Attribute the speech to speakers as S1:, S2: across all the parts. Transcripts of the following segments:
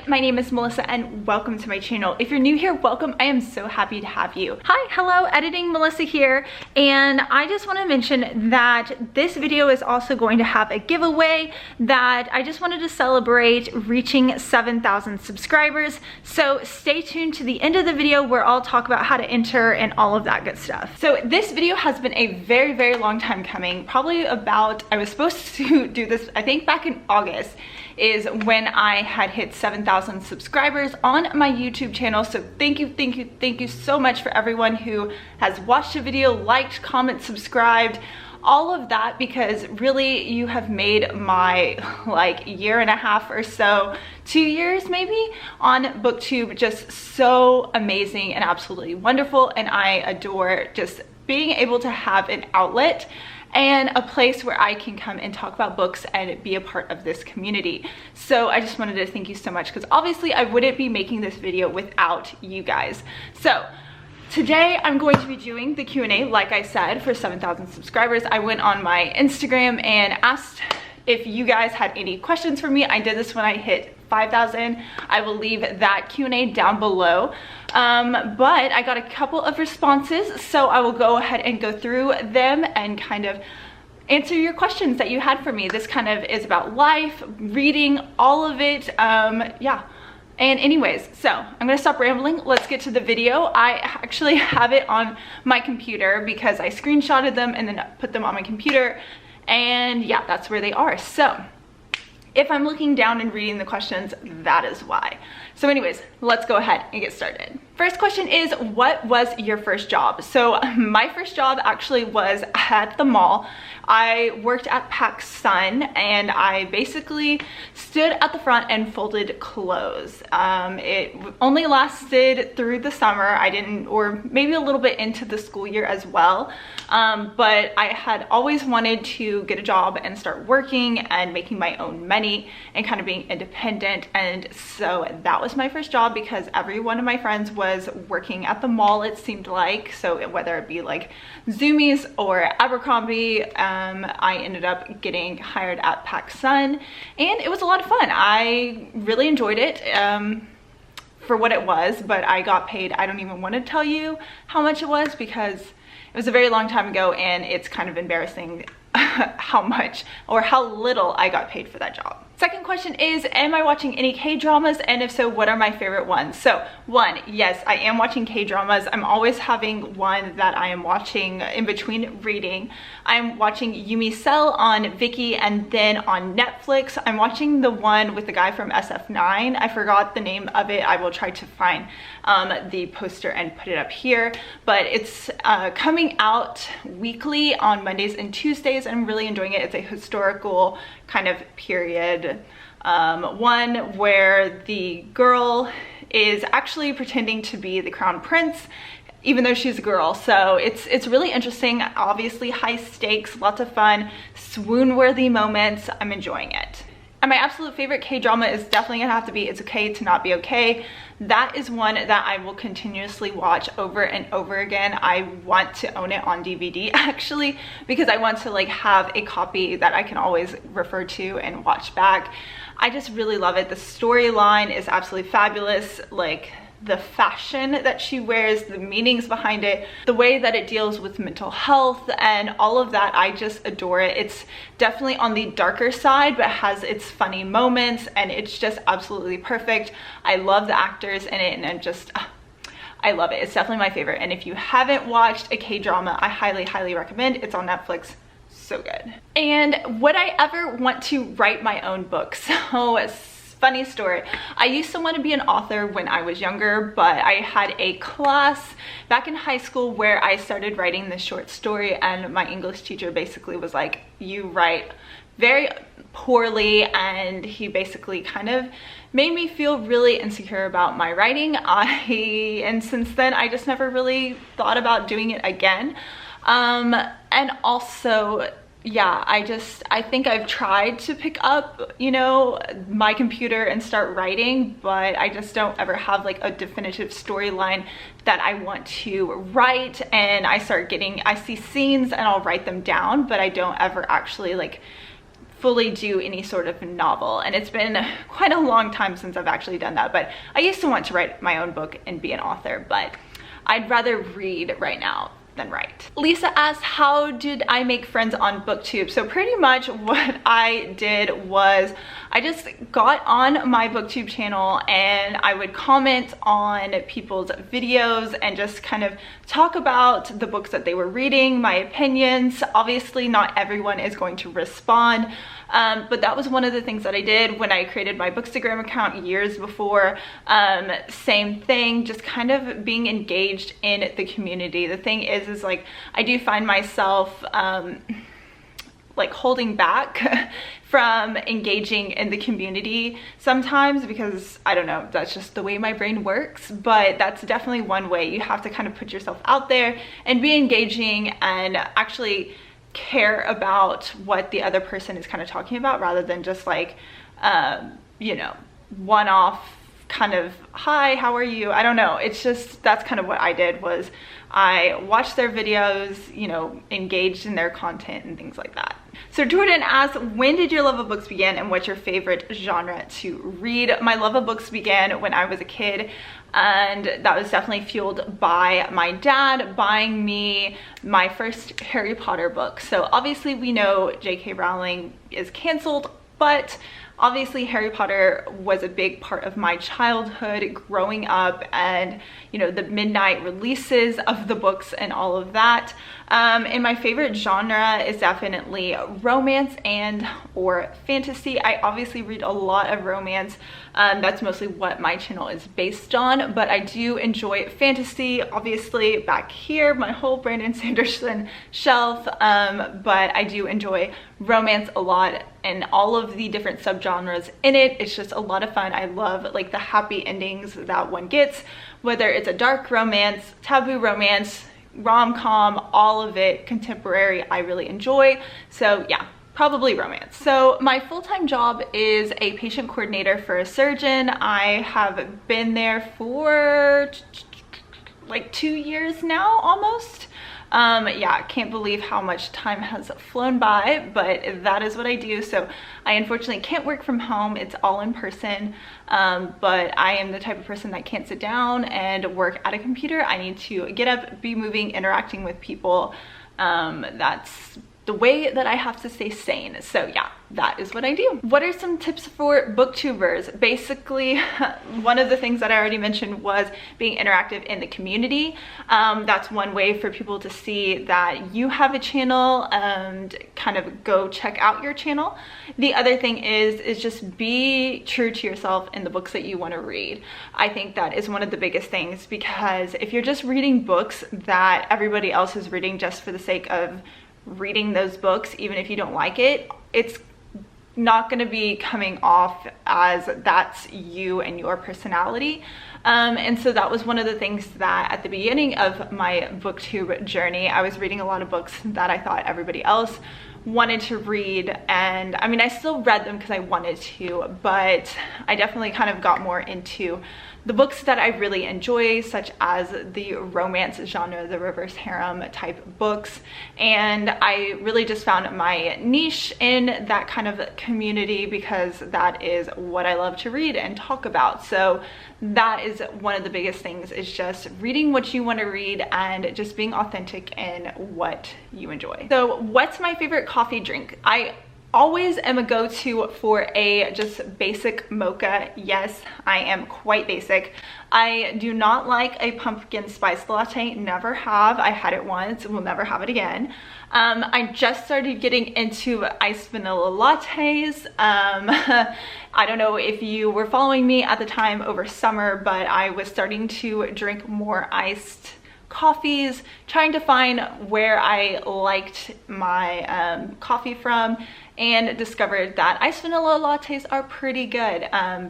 S1: Hi, my name is Melissa and welcome to my channel. If you're new here, welcome. I am so happy to have you. Hi, hello, editing Melissa here. And I just want to mention that this video is also going to have a giveaway that I just wanted to celebrate reaching 7,000 subscribers. So stay tuned to the end of the video where I'll talk about how to enter and all of that good stuff. So this video has been a very, very long time coming. Probably about, I was supposed to do this, I think back in August, is when I had hit 7,000 subscribers on my YouTube channel. So thank you so much for everyone who has watched the video, liked, commented, subscribed, all of that, because really you have made my like year and a half or so, 2 years maybe, on booktube just so amazing and absolutely wonderful. And I adore just being able to have an outlet and a place where I can come and talk about books and be a part of this community. So I just wanted to thank you so much, because obviously I wouldn't be making this video without you guys. So today I'm going to be doing the Q&A, like I said, for 7,000 subscribers. I went on my Instagram and asked if you guys had any questions for me. I did this when I hit 5,000. I will leave that Q&A down below. But I got a couple of responses, so I will go ahead and go through them and kind of answer your questions that you had for me. This kind of is about life, reading, all of it. Yeah. And anyways, so I'm gonna stop rambling. Let's get to the video. I actually have it on my computer because I screenshotted them and then put them on my computer. And yeah, that's where they are. So if I'm looking down and reading the questions, that is why. So anyways, let's go ahead and get started. First question is, what was your first job? So my first job actually was at the mall. I worked at PacSun and I basically stood at the front and folded clothes. It only lasted through the summer. I didn't, or maybe a little bit into the school year as well. But I had always wanted to get a job and start working and making my own money and kind of being independent. And so that was my first job, because every one of my friends was working at the mall, it seemed like. So whether it be like Zoomies or Abercrombie, I ended up getting hired at PacSun, and it was a lot of fun. I really enjoyed it for what it was, but I got paid, I don't even want to tell you how much it was, because it was a very long time ago and it's kind of embarrassing how much or how little I got paid for that job. Second question is, am I watching any K-dramas? And if so, what are my favorite ones? So one, yes, I am watching K-dramas. I'm always having one that I am watching in between reading. I'm watching Yumi Cell on Viki, and then on Netflix, I'm watching the one with the guy from SF9. I forgot the name of it. I will try to find the poster and put it up here. But it's coming out weekly on Mondays and Tuesdays. I'm really enjoying it. It's a historical kind of period one where the girl is actually pretending to be the crown prince, even though she's a girl. So it's really interesting. Obviously high stakes, lots of fun, swoon-worthy moments. I'm enjoying it. And my absolute favorite K-drama is definitely gonna have to be It's Okay to Not Be Okay. That is one that I will continuously watch over and over again. I want to own it on DVD actually, because I want to like have a copy that I can always refer to and watch back. I just really love it. The storyline is absolutely fabulous. Like the fashion that she wears, the meanings behind it, the way that it deals with mental health and all of that, I just adore it. It's definitely on the darker side, but has its funny moments, and it's just absolutely perfect. I love the actors in it, and I love it. It's definitely my favorite. And if you haven't watched a K-drama, I highly recommend. It's on Netflix. So good. And would I ever want to write my own book? So funny story. I used to want to be an author when I was younger, but I had a class back in high school where I started writing this short story, and my English teacher basically was like, you write very poorly, and he basically kind of made me feel really insecure about my writing. And since then I just never really thought about doing it again. And also, yeah, I think I've tried to pick up, you know, my computer and start writing, but I just don't ever have like a definitive storyline that I want to write. And I see scenes and I'll write them down, but I don't ever actually like fully do any sort of novel, and it's been quite a long time since I've actually done that. But I used to want to write my own book and be an author, but I'd rather read right now than write. Lisa asked, how did I make friends on booktube? So pretty much what I did was I just got on my booktube channel and I would comment on people's videos and just kind of talk about the books that they were reading, my opinions. Obviously not everyone is going to respond, but that was one of the things that I did when I created my Bookstagram account years before. Same thing, just kind of being engaged in the community. The thing is like I do find myself like holding back from engaging in the community sometimes, because I don't know, that's just the way my brain works. But that's definitely one way. You have to kind of put yourself out there and be engaging and actually care about what the other person is kind of talking about, rather than just like you know, one-off kind of, hi, how are you? I don't know. It's just, that's kind of what I did, was I watched their videos, you know, engaged in their content and things like that. So Jordan asked, when did your love of books begin and what's your favorite genre to read? My love of books began when I was a kid, and that was definitely fueled by my dad buying me my first Harry Potter book. So obviously we know J.K. Rowling is canceled, but obviously Harry Potter was a big part of my childhood growing up, and you know, the midnight releases of the books and all of that. And my favorite genre is definitely romance and or fantasy. I obviously read a lot of romance. That's mostly what my channel is based on, but I do enjoy fantasy. Obviously back here, my whole Brandon Sanderson shelf, but I do enjoy romance a lot and all of the different subgenres in it. It's just a lot of fun. I love like the happy endings that one gets, whether it's a dark romance, taboo romance, rom-com, all of it, contemporary, I really enjoy. So yeah, probably romance. So my full-time job is a patient coordinator for a surgeon. I have been there for like 2 years now, almost. Yeah, I can't believe how much time has flown by, but that is what I do. So I unfortunately can't work from home. It's all in person, but I am the type of person that can't sit down and work at a computer. I need to get up, be moving, interacting with people. That's the way that I have to stay sane. So yeah, that is what I do. What are some tips for booktubers? Basically, one of the things that I already mentioned was being interactive in the community. That's one way for people to see that you have a channel and kind of go check out your channel. The other thing is just be true to yourself in the books that you want to read. I think that is one of the biggest things, because if you're just reading books that everybody else is reading just for the sake of reading those books, even if you don't like it, it's not going to be coming off as that's you and your personality. And so that was one of the things that at the beginning of my booktube journey, I was reading a lot of books that I thought everybody else wanted to read, and I mean, I still read them because I wanted to, but I definitely kind of got more into the books that I really enjoy, such as the romance genre, the reverse harem type books. And I really just found my niche in that kind of community, because that is what I love to read and talk about. So that is one of the biggest things, is just reading what you want to read and just being authentic in what you enjoy. So what's my favorite coffee drink? I always am a go-to for a just basic mocha. Yes, I am quite basic. I do not like a pumpkin spice latte, never have. I had it once, will never have it again. I just started getting into iced vanilla lattes. I don't know if you were following me at the time over summer, but I was starting to drink more iced coffees, trying to find where I liked my coffee from, and discovered that iced vanilla lattes are pretty good.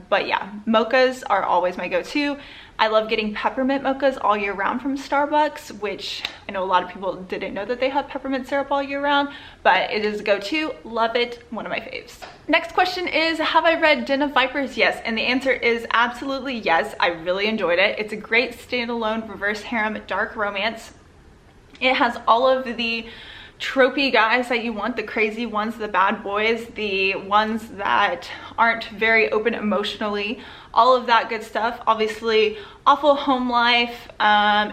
S1: But yeah, mochas are always my go-to. I love getting peppermint mochas all year round from Starbucks, which I know a lot of people didn't know that they have peppermint syrup all year round, but it is a go-to. Love it. One of my faves. Next question is, have I read Den of Vipers? Yes, and the answer is absolutely yes. I really enjoyed it. It's a great standalone reverse harem dark romance. It has all of the tropey guys that you want, the crazy ones, the bad boys, the ones that aren't very open emotionally, all of that good stuff. Obviously, awful home life,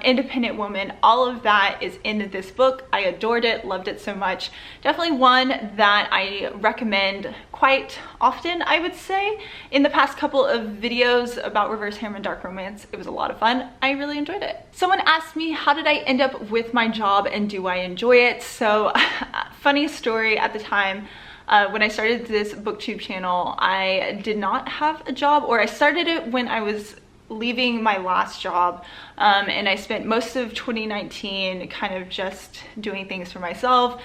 S1: independent woman, all of that is in this book. I adored it, loved it so much. Definitely one that I recommend quite often, I would say. In the past couple of videos about reverse harem and dark romance, it was a lot of fun. I really enjoyed it. Someone asked me, how did I end up with my job and do I enjoy it? So funny story, at the time, when I started this booktube channel, I did not have a job, or I started it when I was leaving my last job, and I spent most of 2019 kind of just doing things for myself,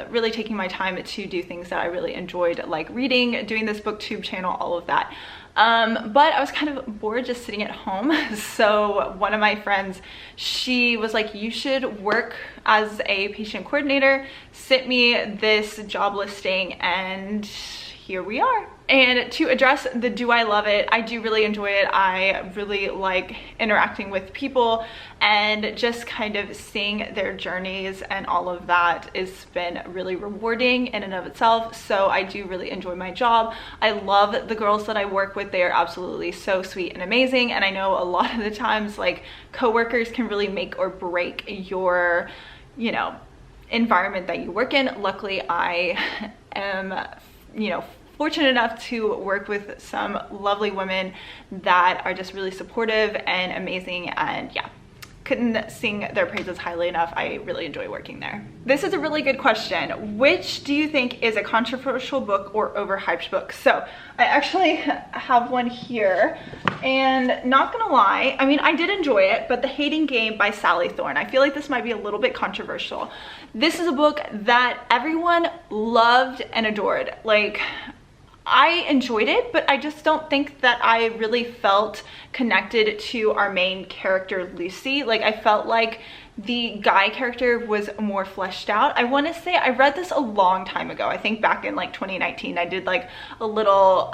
S1: really taking my time to do things that I really enjoyed, like reading, doing this booktube channel, all of that. But I was kind of bored just sitting at home. So one of my friends, she was like, you should work as a patient coordinator, sent me this job listing, and here we are. And to address the do I love it, I do really enjoy it. I really like interacting with people and just kind of seeing their journeys, and all of that has been really rewarding in and of itself. So I do really enjoy my job. I love the girls that I work with. They are absolutely so sweet and amazing. And I know a lot of the times, like, coworkers can really make or break your, you know, environment that you work in. Luckily, I am, you know, fortunate enough to work with some lovely women that are just really supportive and amazing, and yeah, couldn't sing their praises highly enough. I really enjoy working there. This is a really good question. Which do you think is a controversial book or overhyped book? So I actually have one here, and not gonna lie, I mean, I did enjoy it, but The Hating Game by Sally Thorne. I feel like this might be a little bit controversial. This is a book that everyone loved and adored. Like, I enjoyed it, but I just don't think that I really felt connected to our main character, Lucy. Like, I felt like the guy character was more fleshed out. I want to say I read this a long time ago. I think back in like 2019, I did like a little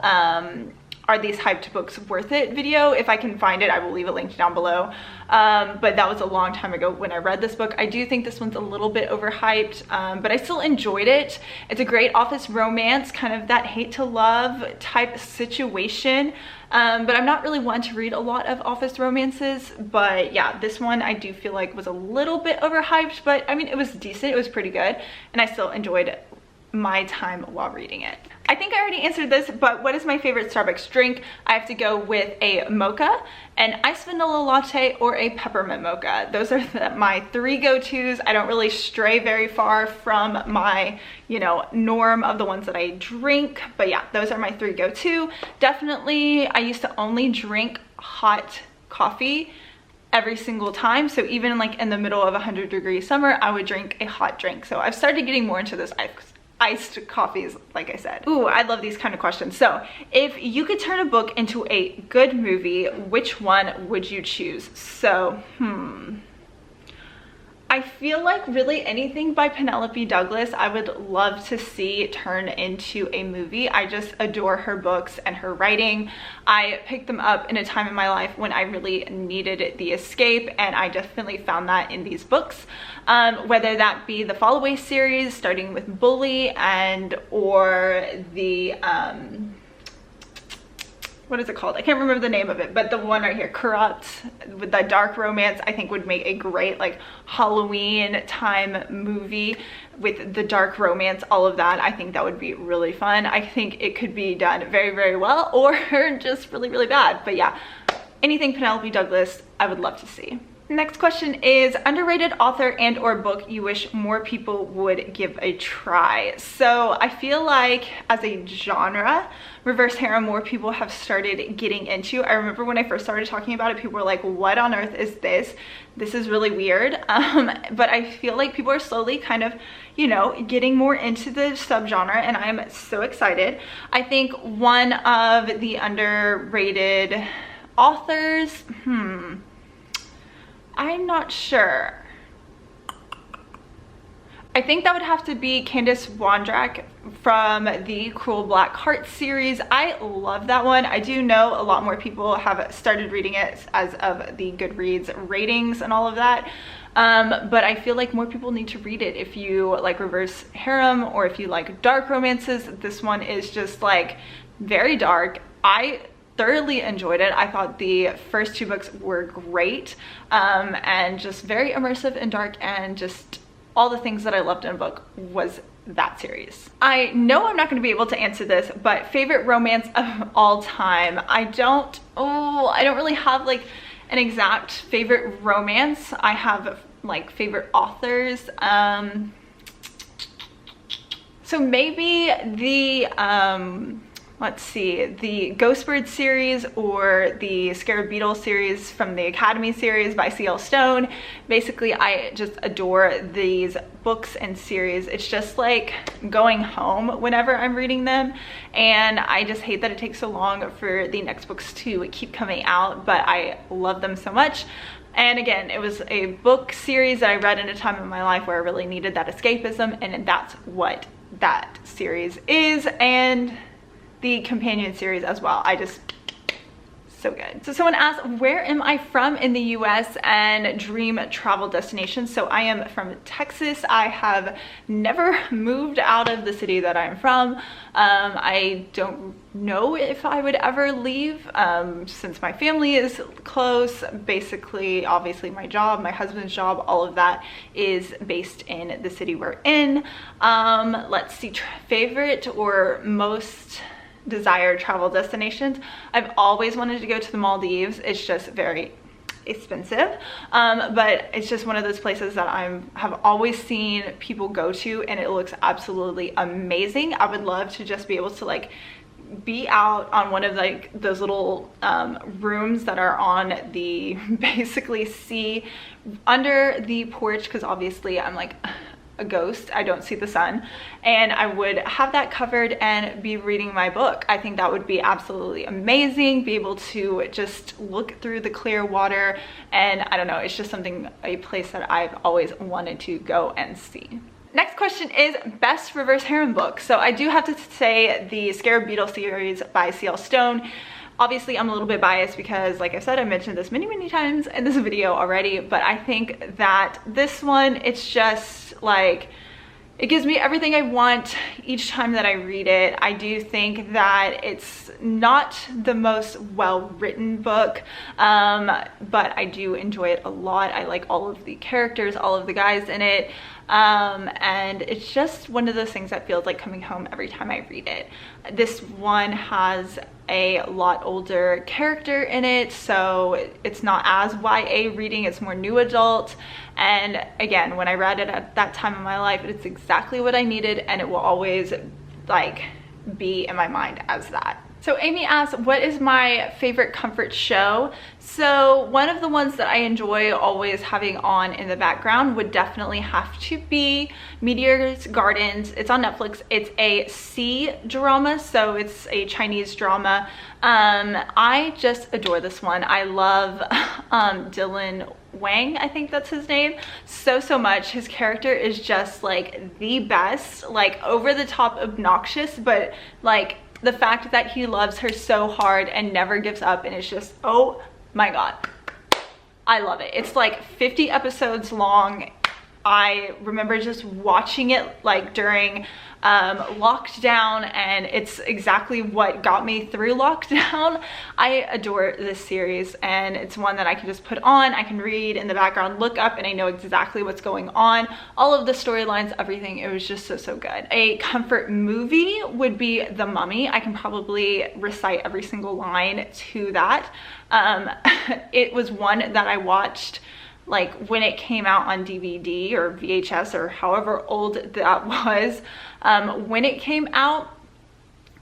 S1: are these hyped books worth it video. If I can find it, I will leave a link down below. But that was a long time ago when I read this book. I do think this one's a little bit overhyped, but I still enjoyed it. It's a great office romance, kind of that hate to love type situation. But I'm not really one to read a lot of office romances. But yeah, this one I do feel like was a little bit overhyped, but I mean, it was decent. It was pretty good. And I still enjoyed my time while reading it. I think I already answered this, but what is my favorite Starbucks drink? I have to go with a mocha, an iced vanilla latte, or a peppermint mocha. Those are my three go-tos. I don't really stray very far from my, you know, norm of the ones that I drink, but yeah, those are my three go-to. Definitely, I used to only drink hot coffee every single time. So even like in the middle of 100-degree summer, I would drink a hot drink. So I've started getting more into this iced coffees, like I said. Ooh, I love these kind of questions. So if you could turn a book into a good movie, which one would you choose? So, I feel like really anything by Penelope Douglas, I would love to see turn into a movie. I just adore her books and her writing. I picked them up in a time in my life when I really needed the escape, and I definitely found that in these books. Whether that be the Fall Away series, starting with Bully, and or the what is it called? I can't remember the name of it, but the one right here, Corrupt, with the dark romance, I think would make a great like Halloween time movie with the dark romance, all of that. I think that would be really fun. I think it could be done very, very well, or just really, really bad. But yeah, anything Penelope Douglas, I would love to see. Next question is underrated author and or book you wish more people would give a try. So I feel like as a genre, reverse harem, more people have started getting into. I remember when I first started talking about it, people were like, what on earth is this? This is really weird. But I feel like people are slowly kind of, you know, getting more into the subgenre, and I'm so excited. I think one of the underrated authors, I'm not sure. I think that would have to be Candace Wondrak from the Cruel Black Heart series. I love that one. I do know a lot more people have started reading it as of the Goodreads ratings and all of that. but I feel like more people need to read it. If you like reverse harem or if you like dark romances, this one is just like very dark. I thoroughly enjoyed it. I thought the first 2 books were great, and just very immersive and dark, and just all the things that I loved in a book was that series. I know I'm not going to be able to answer this, but favorite romance of all time. I don't really have like an exact favorite romance. I have like favorite authors. So maybe the let's see, the Ghostbird series or the Scarab Beetle series from the Academy series by C.L. Stone. Basically, I just adore these books and series. It's just like going home whenever I'm reading them, and I just hate that it takes so long for the next books to keep coming out, but I love them so much. And again, it was a book series that I read in a time in my life where I really needed that escapism, and that's what that series is. And the companion series as well. So good. So someone asked, where am I from in the US and dream travel destination? So I am from Texas. I have never moved out of the city that I'm from. I don't know if I would ever leave, since my family is close. Basically, obviously my job, my husband's job, all of that is based in the city we're in. Let's see, favorite or most desired travel destinations. I've always wanted to go to the Maldives. It's just very expensive, but it's just one of those places that have always seen people go to, and it looks absolutely amazing. I would love to just be able to like be out on one of like those little rooms that are on the basically sea under the porch, because obviously I'm like a ghost, I don't see the sun, and I would have that covered and be reading my book. I think that would be absolutely amazing, be able to just look through the clear water, and I don't know, it's just a place that I've always wanted to go and see. Next question is best reverse harem book. So I do have to say the Scarab Beetle series by C.L. Stone. Obviously, I'm a little bit biased because, like I said, I mentioned this many times in this video already, but I think that this one, it's just like, it gives me everything I want each time that I read it. I do think that it's not the most well-written book, but I do enjoy it a lot. I like all of the characters, all of the guys in it, and it's just one of those things that feels like coming home every time I read it. This one has a lot older character in it, so it's not as YA reading, it's more new adult. And again, when I read it at that time in my life, it's exactly what I needed, and it will always like be in my mind as that. So Amy asks, what is my favorite comfort show? So one of the ones that I enjoy always having on in the background would definitely have to be Meteor's Gardens. It's on Netflix. It's a C-drama, so it's a Chinese drama. I just adore this one. I love Dylan Wang, I think that's his name, so much. His character is just like the best, like over the top obnoxious, but like the fact that he loves her so hard and never gives up, and it's just, oh my god, I love it. It's like 50 episodes long. I remember just watching it like during lockdown, and it's exactly what got me through lockdown. I adore this series, and it's one that I can just put on, I can read in the background, look up, and I know exactly what's going on. All of the storylines, everything, it was just so good. A comfort movie would be The Mummy. I can probably recite every single line to that. It was one that I watched like when it came out on DVD or VHS or however old that was. When it came out,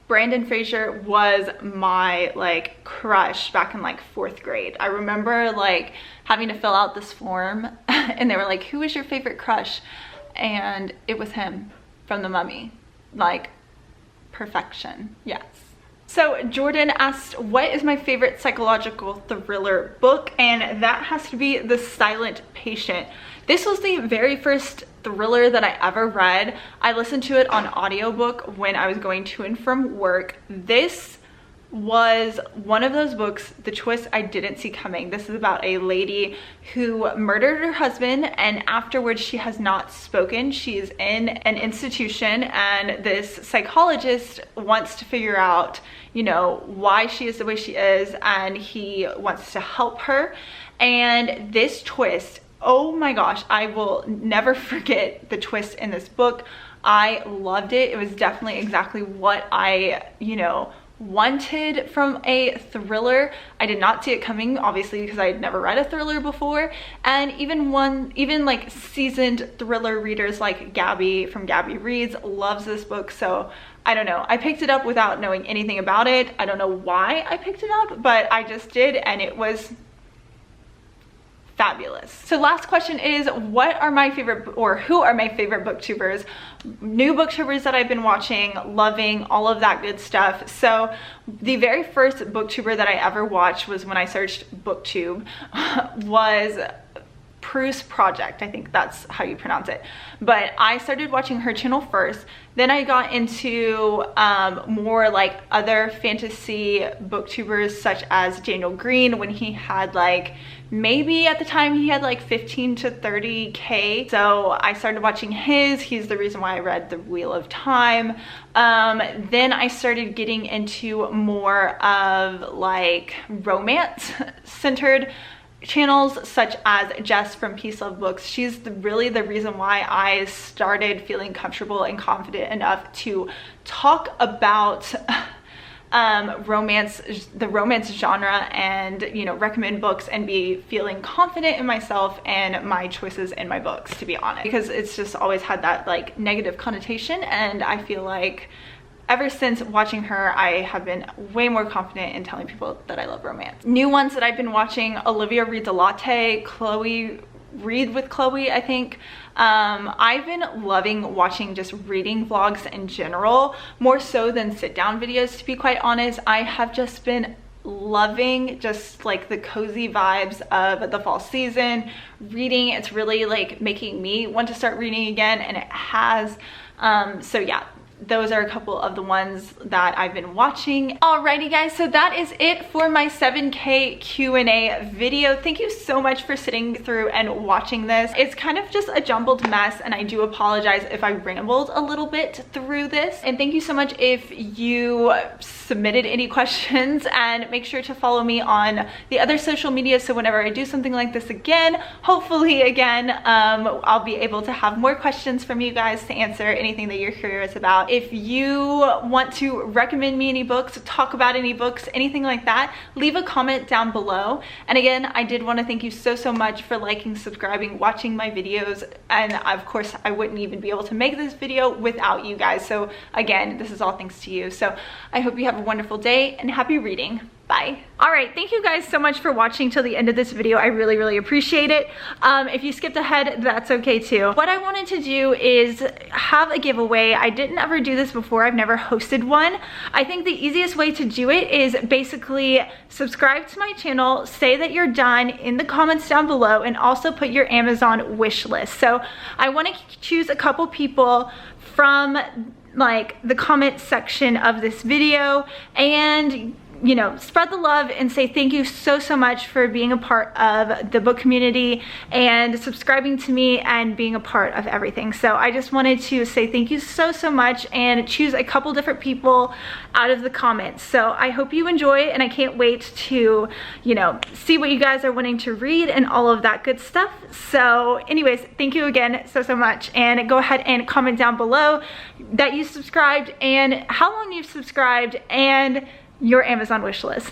S1: Brendan Fraser was my like crush back in like 4th grade. I remember like having to fill out this form and they were like, who is your favorite crush? And it was him from The Mummy. Like perfection, yes. So Jordan asked, what is my favorite psychological thriller book? And that has to be The Silent Patient. This was the very first thriller that I ever read. I listened to it on audiobook when I was going to and from work. This was one of those books, the twist I didn't see coming. This is about a lady who murdered her husband, and afterwards she has not spoken. She's in an institution, and this psychologist wants to figure out, you know, why she is the way she is, and he wants to help her. And this twist, oh my gosh, I will never forget the twist in this book. I loved it. It was definitely exactly what I, you know, wanted from a thriller. I did not see it coming, obviously, because I had never read a thriller before. And even like seasoned thriller readers like Gabby from Gabby Reads loves this book. So I don't know, I picked it up without knowing anything about it. I don't know why I picked it up, but I just did, and it was fabulous. So last question is, what are my favorite, or who are my favorite booktubers? New booktubers that I've been watching, loving, all of that good stuff. So the very first booktuber that I ever watched was when I searched booktube, was Prue's Project. I think that's how you pronounce it. But I started watching her channel first. Then I got into more like other fantasy booktubers such as Daniel Green, when he had like, maybe at the time he had like 15 to 30K. So I started watching his. He's the reason why I read The Wheel of Time. Then I started getting into more of like romance centered channels such as Jess from Peace Love Books. She's really the reason why I started feeling comfortable and confident enough to talk about romance, the romance genre, and, you know, recommend books and be feeling confident in myself and my choices in my books, to be honest, because it's just always had that like negative connotation. And I feel like ever since watching her, I have been way more confident in telling people that I love romance. New ones that I've been watching: Olivia Reads a Latte, Chloe Read with Chloe, I think. I've been loving watching just reading vlogs in general, more so than sit down videos, to be quite honest. I have just been loving just like the cozy vibes of the fall season. Reading, it's really like making me want to start reading again, and it has. So yeah, those are a couple of the ones that I've been watching. Alrighty guys, so that is it for my 7K Q&A video. Thank you so much for sitting through and watching this. It's kind of just a jumbled mess, and I do apologize if I rambled a little bit through this. And thank you so much if you submitted any questions, and make sure to follow me on the other social media, so whenever I do something like this again, hopefully again, I'll be able to have more questions from you guys to answer anything that you're curious about. If you want to recommend me any books, talk about any books, anything like that, leave a comment down below. And again, I did want to thank you so much for liking, subscribing, watching my videos, and of course I wouldn't even be able to make this video without you guys. So again, this is all thanks to you. So I hope you have a wonderful day, and happy reading. Bye. All right, thank you guys so much for watching till the end of this video. I really appreciate it. If you skipped ahead, that's okay too. What I wanted to do is have a giveaway. I didn't ever do this before. I've never hosted one. I think the easiest way to do it is basically subscribe to my channel, say that you're done in the comments down below, and also put your Amazon wish list. So I want to choose a couple people from like the comment section of this video, and you know, spread the love and say thank you so much for being a part of the book community and subscribing to me and being a part of everything. So I just wanted to say thank you so much, and choose a couple different people out of the comments. So I hope you enjoy, and I can't wait to, you know, see what you guys are wanting to read and all of that good stuff. So anyways, thank you again so much, and go ahead and comment down below that you subscribed and how long you've subscribed and your Amazon wish list.